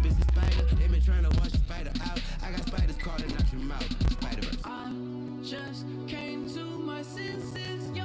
deep as a spider. They been trying to wash the spider out. I got spiders crawling out your mouth. Spider-Verse. I just came to my senses, yo.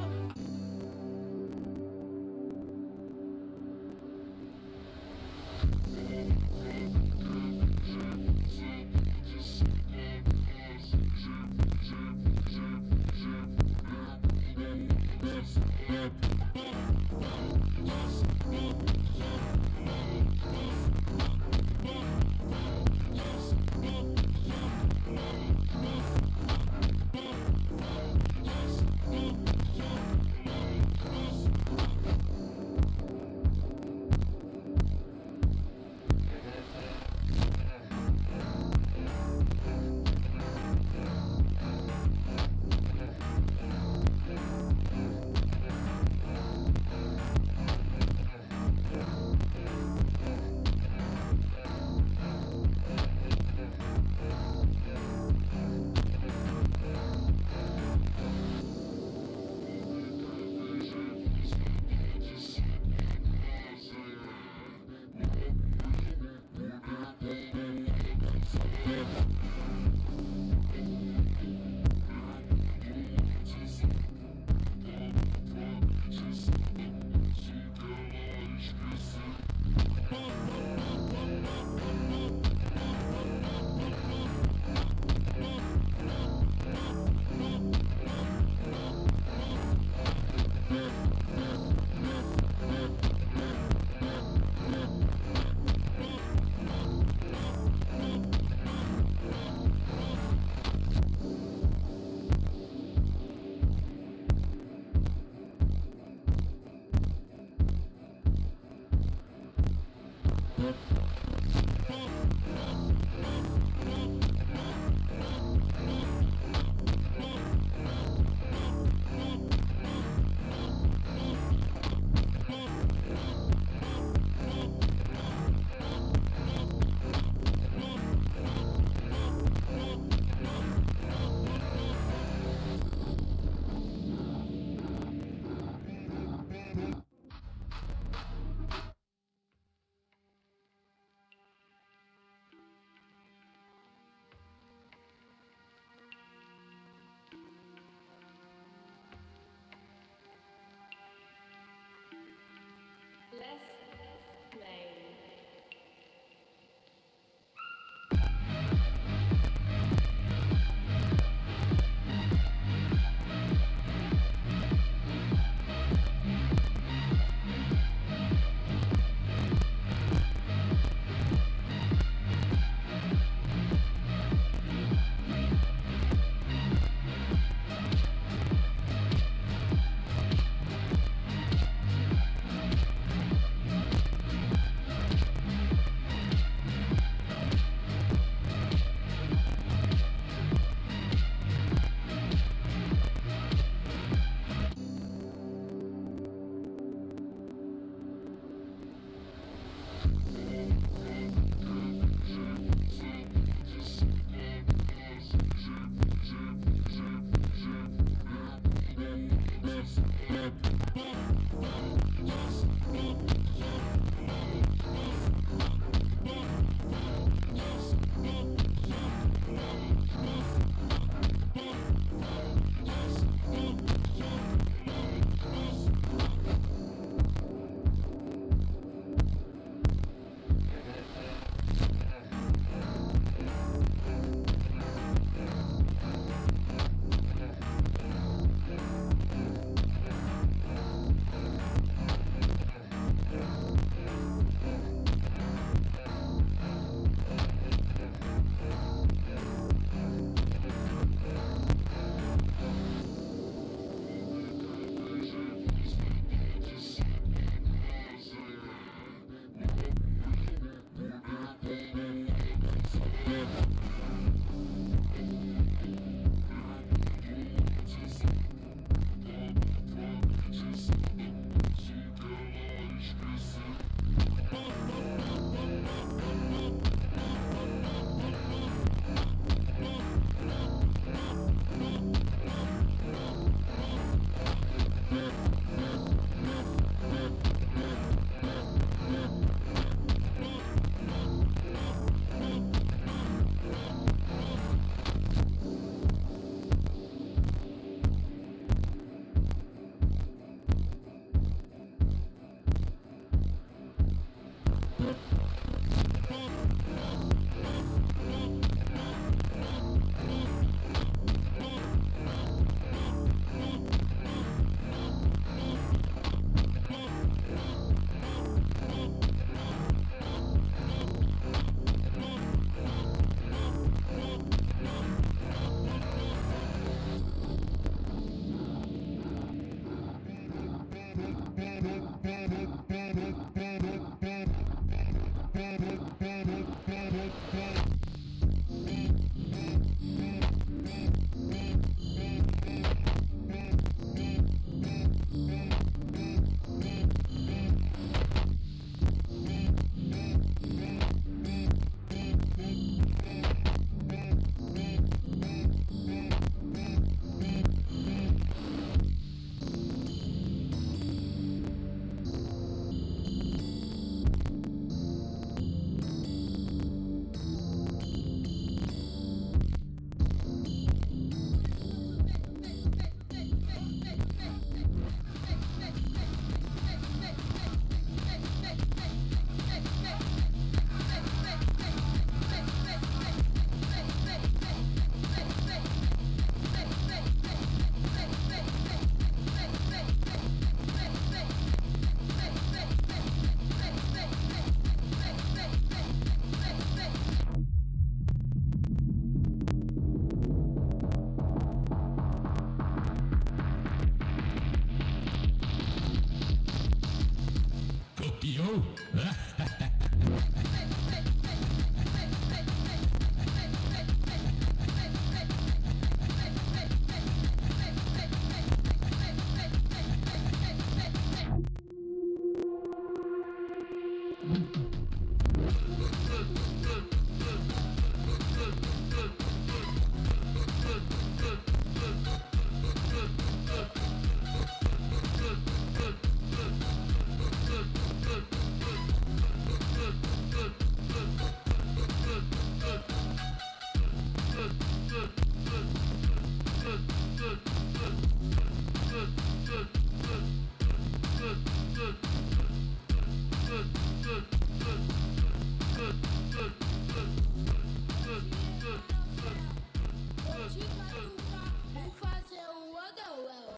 Vou fazer um odowel.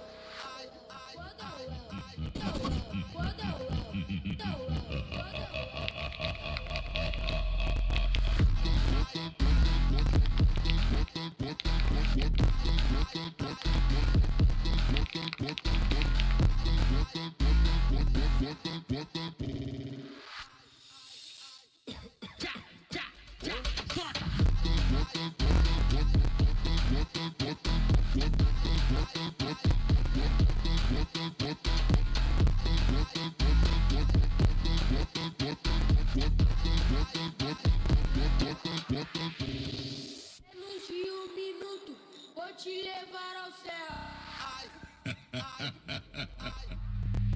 Menos de um minuto, vou te levar ao céu.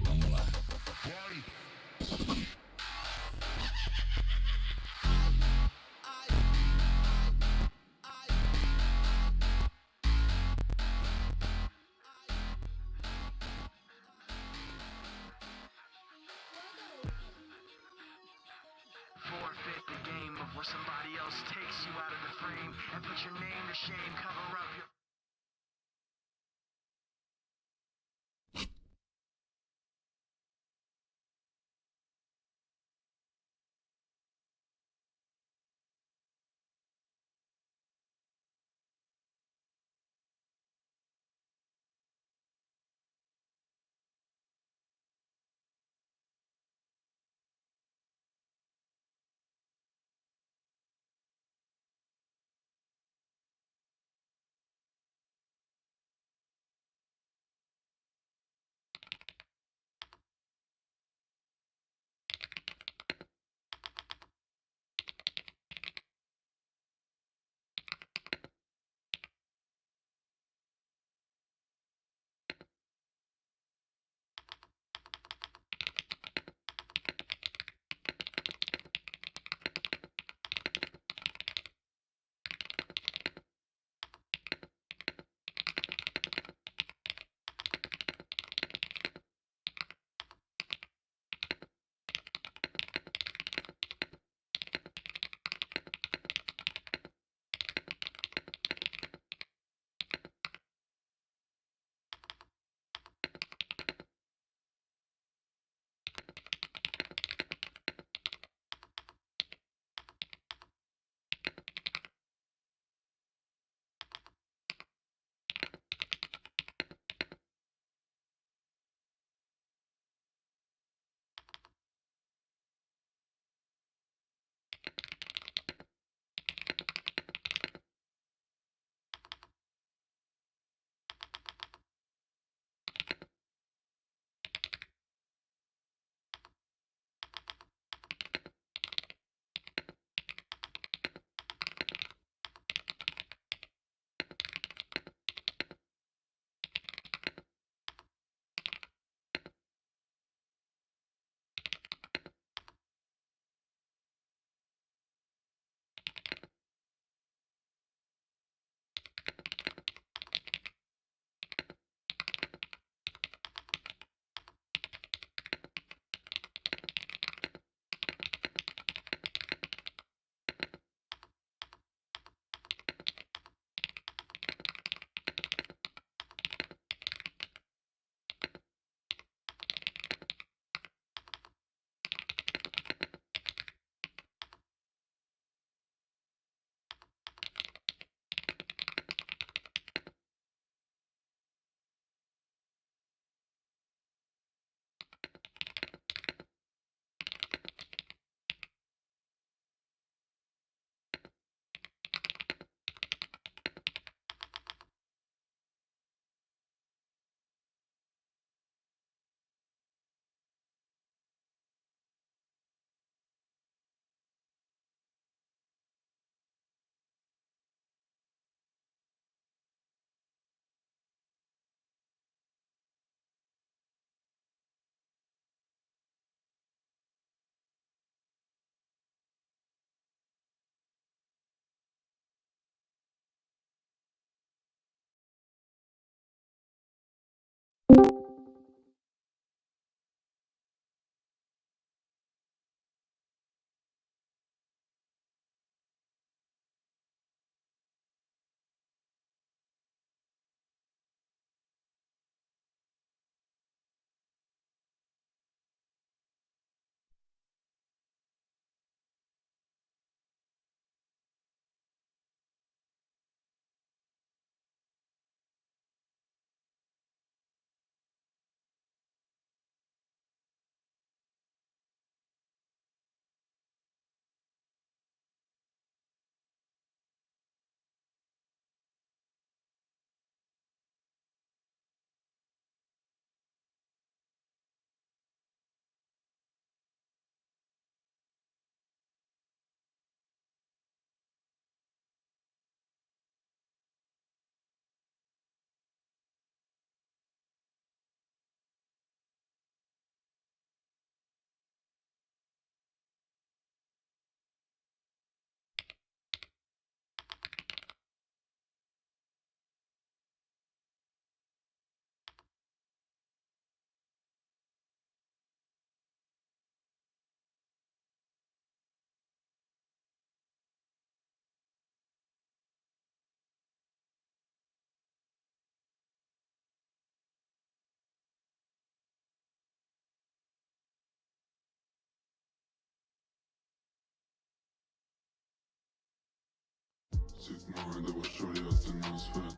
Vamos lá. Forfeit the game of where somebody else takes you out of the frame and put your name to shame, cover up your 6-9, det var shorty aus den Ausfällen.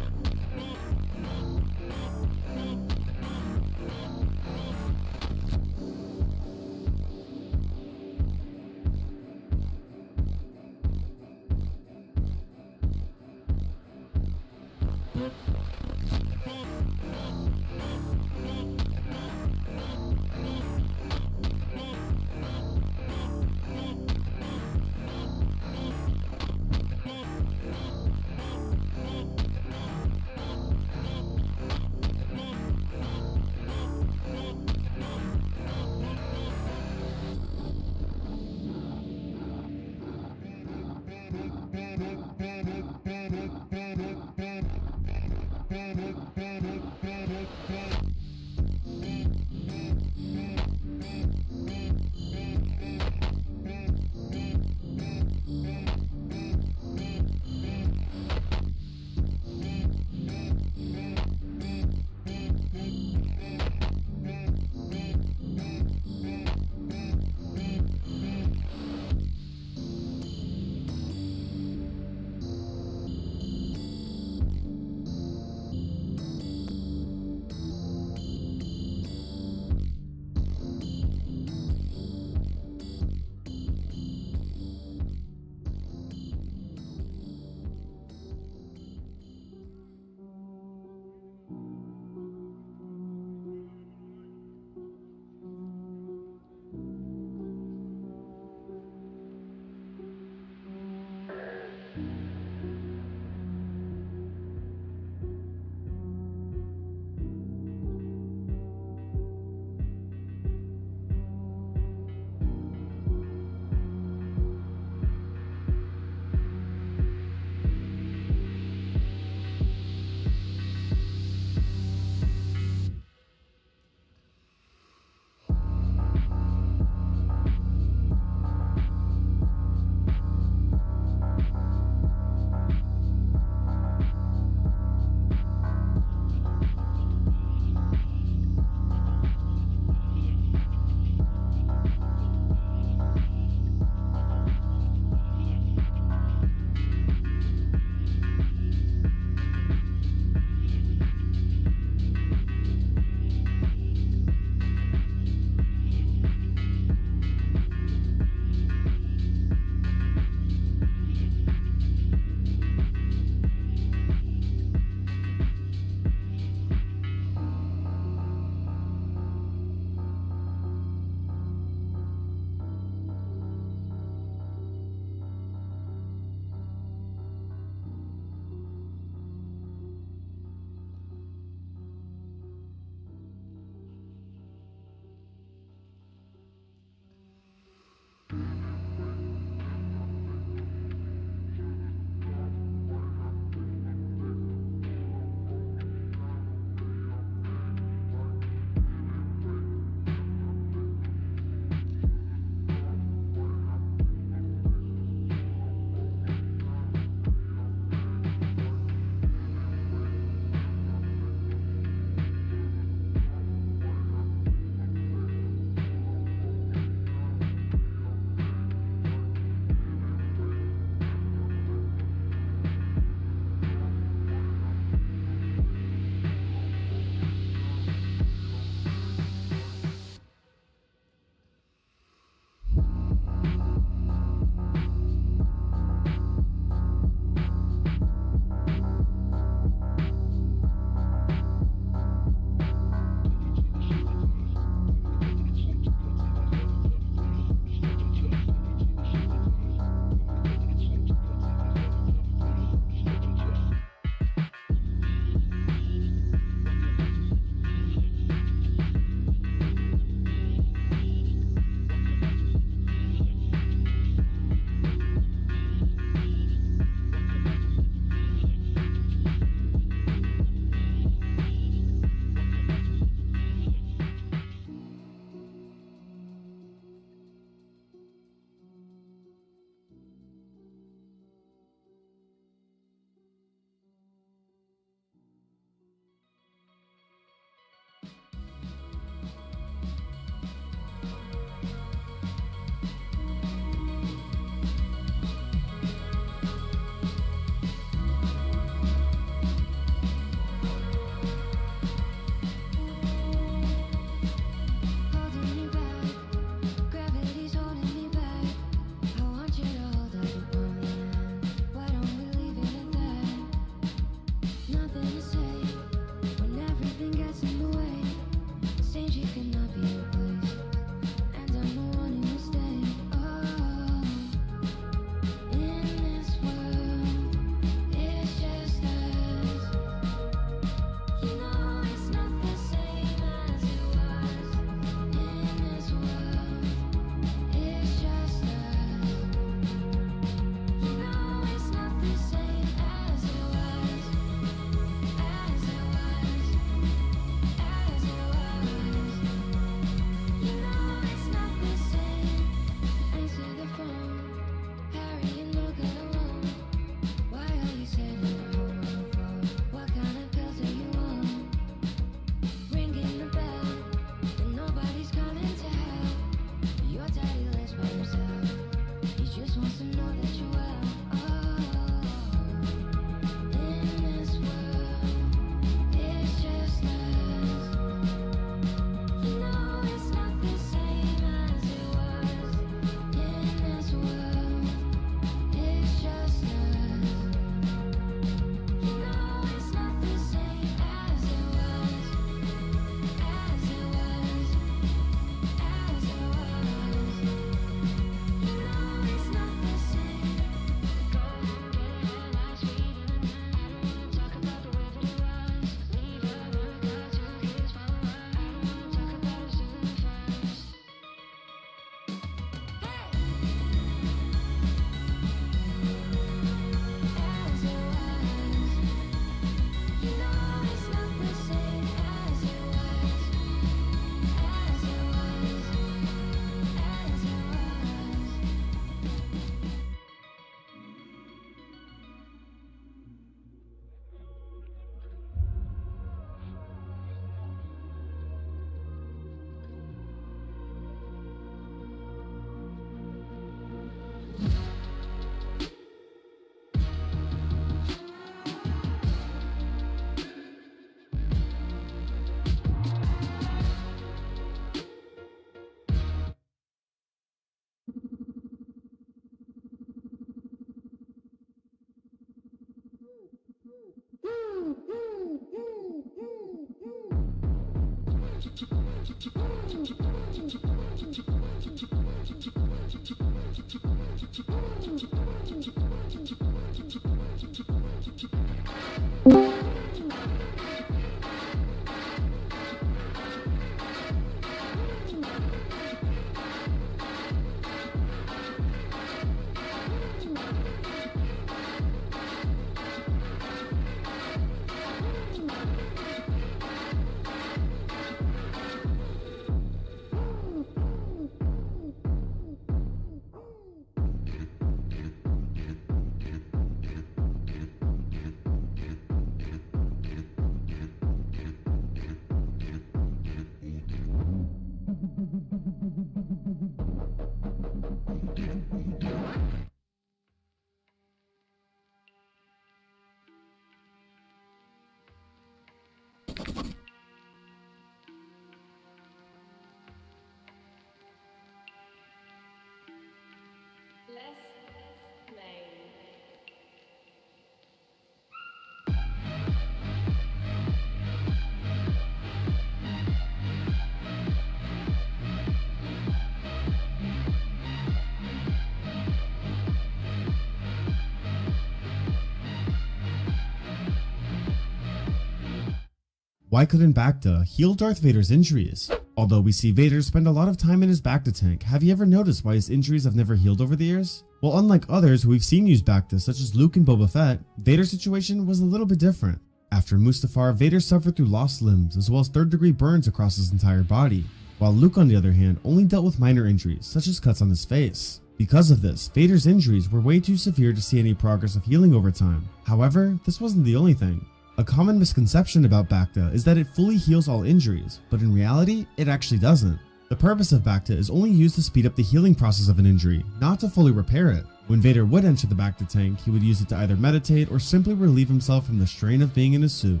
Why couldn't Bacta heal Darth Vader's injuries? Although we see Vader spend a lot of time in his Bacta tank, have you ever noticed why his injuries have never healed over the years? Well, unlike others who we've seen use Bacta, such as Luke and Boba Fett, Vader's situation was a little bit different. After Mustafar, Vader suffered through lost limbs as well as third-degree burns across his entire body, while Luke on the other hand only dealt with minor injuries such as cuts on his face. Because of this, Vader's injuries were way too severe to see any progress of healing over time. However, this wasn't the only thing. A common misconception about Bacta is that it fully heals all injuries, but in reality, it actually doesn't. The purpose of Bacta is only used to speed up the healing process of an injury, not to fully repair it. When Vader would enter the Bacta tank, he would use it to either meditate or simply relieve himself from the strain of being in his suit.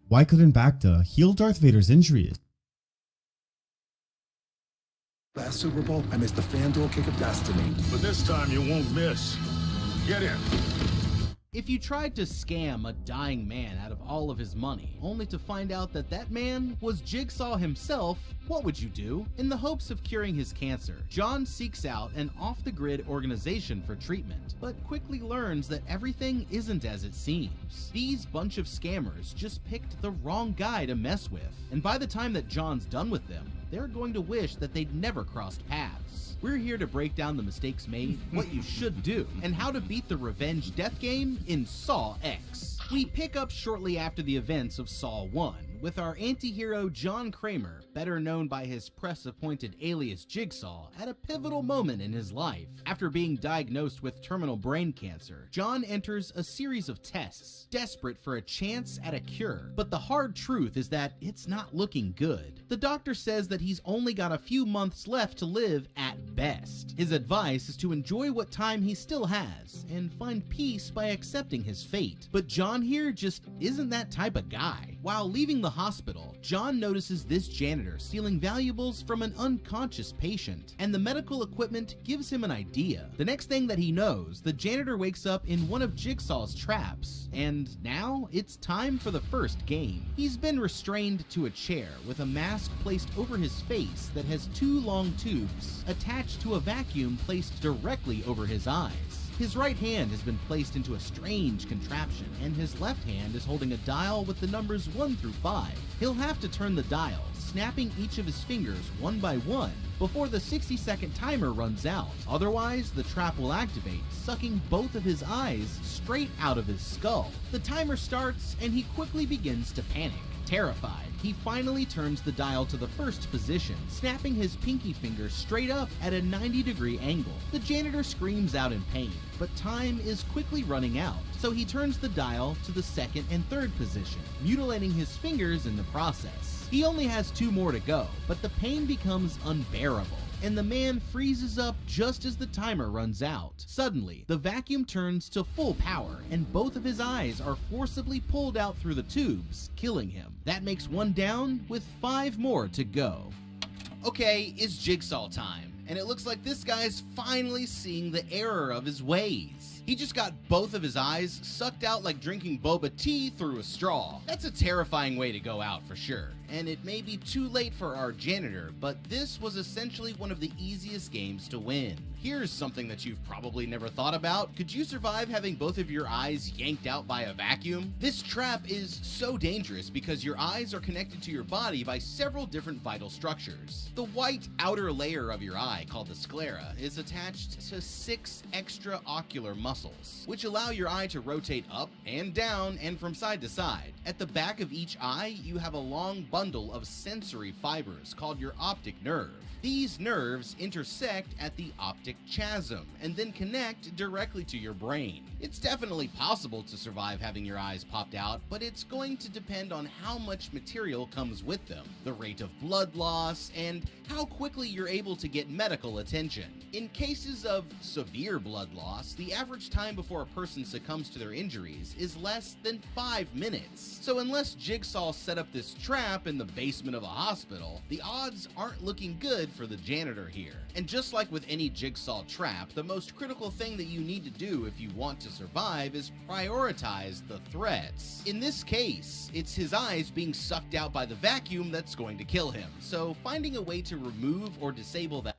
Why couldn't Bacta heal Darth Vader's injuries? Last Super Bowl, I missed the FanDuel kick of destiny. But this time you won't miss. Get in. If you tried to scam a dying man out of all of his money, only to find out that that man was Jigsaw himself, what would you do? In the hopes of curing his cancer, John seeks out an off-the-grid organization for treatment, but quickly learns that everything isn't as it seems. These bunch of scammers just picked the wrong guy to mess with, and by the time that John's done with them, they're going to wish that they'd never crossed paths. We're here to break down the mistakes made, what you should do, and how to beat the revenge death game in Saw X. We pick up shortly after the events of Saw 1, with our anti-hero John Kramer, better known by his press-appointed alias Jigsaw, at a pivotal moment in his life. After being diagnosed with terminal brain cancer, John enters a series of tests, desperate for a chance at a cure. But the hard truth is that it's not looking good. The doctor says that he's only got a few months left to live at best. His advice is to enjoy what time he still has, and find peace by accepting his fate. But John here just isn't that type of guy. While leaving the hospital, John notices this janitor stealing valuables from an unconscious patient, and the medical equipment gives him an idea. The next thing that he knows, the janitor wakes up in one of Jigsaw's traps, and now it's time for the first game. He's been restrained to a chair with a mask placed over his face that has two long tubes attached to a vacuum placed directly over his eyes. His right hand has been placed into a strange contraption, and his left hand is holding a dial with the numbers 1 through 5. He'll have to turn the dial, snapping each of his fingers one by one before the 60-second timer runs out. Otherwise, the trap will activate, sucking both of his eyes straight out of his skull. The timer starts, and he quickly begins to panic. Terrified, he finally turns the dial to the first position, snapping his pinky finger straight up at a 90-degree angle. The janitor screams out in pain, but time is quickly running out, so he turns the dial to the second and third position, mutilating his fingers in the process. He only has 2 more to go, but the pain becomes unbearable, and the man freezes up just as the timer runs out. Suddenly, the vacuum turns to full power, and both of his eyes are forcibly pulled out through the tubes, killing him. That makes 1 down, with 5 more to go. Okay, it's Jigsaw time, and it looks like this guy's finally seeing the error of his ways. He just got both of his eyes sucked out like drinking boba tea through a straw. That's a terrifying way to go out for sure. And it may be too late for our janitor, but this was essentially one of the easiest games to win. Here's something that you've probably never thought about. Could you survive having both of your eyes yanked out by a vacuum? This trap is so dangerous because your eyes are connected to your body by several different vital structures. The white outer layer of your eye, called the sclera, is attached to 6 extraocular muscles, which allow your eye to rotate up and down and from side to side. At the back of each eye, you have a long bundle of sensory fibers called your optic nerve. These nerves intersect at the optic chiasm and then connect directly to your brain. It's definitely possible to survive having your eyes popped out, but it's going to depend on how much material comes with them, the rate of blood loss, and how quickly you're able to get medical attention. In cases of severe blood loss, the average time before a person succumbs to their injuries is less than 5 minutes. So unless Jigsaw set up this trap in the basement of a hospital, the odds aren't looking good for the janitor here. And just like with any Jigsaw trap, the most critical thing that you need to do if you want to survive is prioritize the threats. In this case, it's his eyes being sucked out by the vacuum that's going to kill him. So finding a way to remove or disable that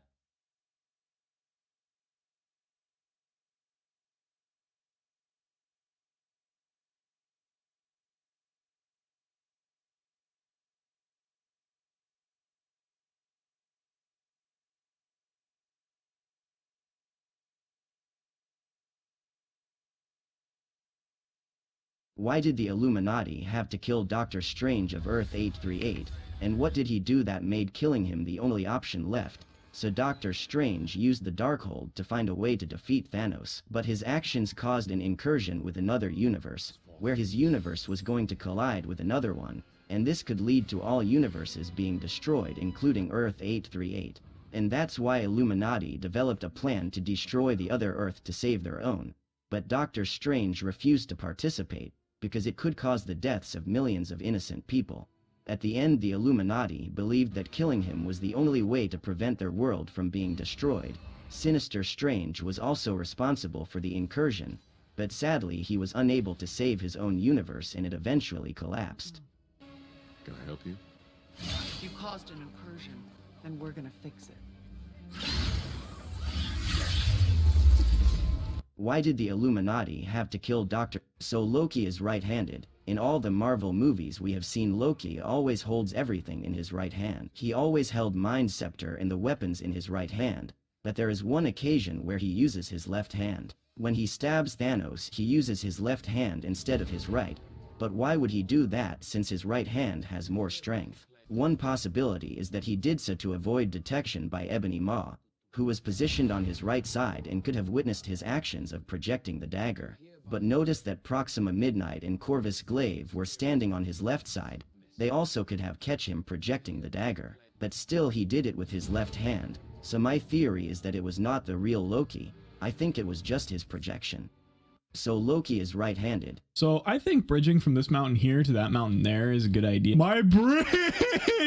Why did the Illuminati have to kill Doctor Strange of Earth 838, and what did he do that made killing him the only option left? So Doctor Strange used the Darkhold to find a way to defeat Thanos, but his actions caused an incursion with another universe, where his universe was going to collide with another one, and this could lead to all universes being destroyed including Earth 838. And that's why Illuminati developed a plan to destroy the other Earth to save their own. But Doctor Strange refused to participate, because it could cause the deaths of millions of innocent people. At the end, the Illuminati believed that killing him was the only way to prevent their world from being destroyed. Sinister Strange was also responsible for the incursion, but sadly he was unable to save his own universe and it eventually collapsed. Can I help you? You caused an incursion, and we're gonna fix it. Why did the Illuminati have to kill Dr. So Loki is right-handed. In all the Marvel movies we have seen Loki always holds everything in his right hand. He always held Mind Scepter and the weapons in his right hand, but there is one occasion where he uses his left hand. When he stabs Thanos, he uses his left hand instead of his right. But why would he do that since his right hand has more strength? One possibility is that he did so to avoid detection by Ebony Maw, who was positioned on his right side and could have witnessed his actions of projecting the dagger. But notice that Proxima Midnight and Corvus Glaive were standing on his left side. They also could have catch him projecting the dagger. But still he did it with his left hand, so my theory is that it was not the real Loki. I think it was just his projection. So Loki is right-handed. So I think bridging from this mountain here to that mountain there is a good idea. My brain!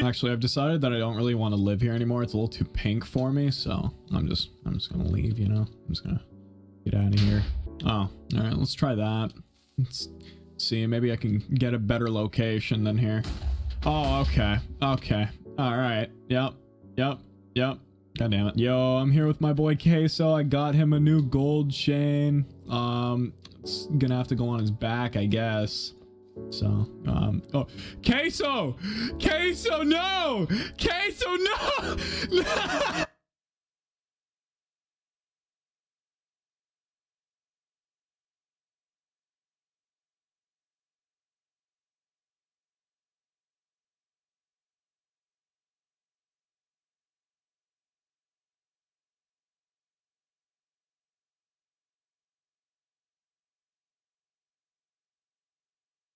Actually, I've decided that I don't really want to live here anymore. It's a little too pink for me, so I'm just gonna leave, you know? I'm just gonna get out of here. Oh, all right, let's try that. Let's see, maybe I can get a better location than here. Oh, okay. Okay. All right. Yep. God damn it. Yo, I'm here with my boy Queso. I got him a new gold chain. It's gonna have to go on his back, I guess. So, oh, Queso! Queso, no! Queso, no!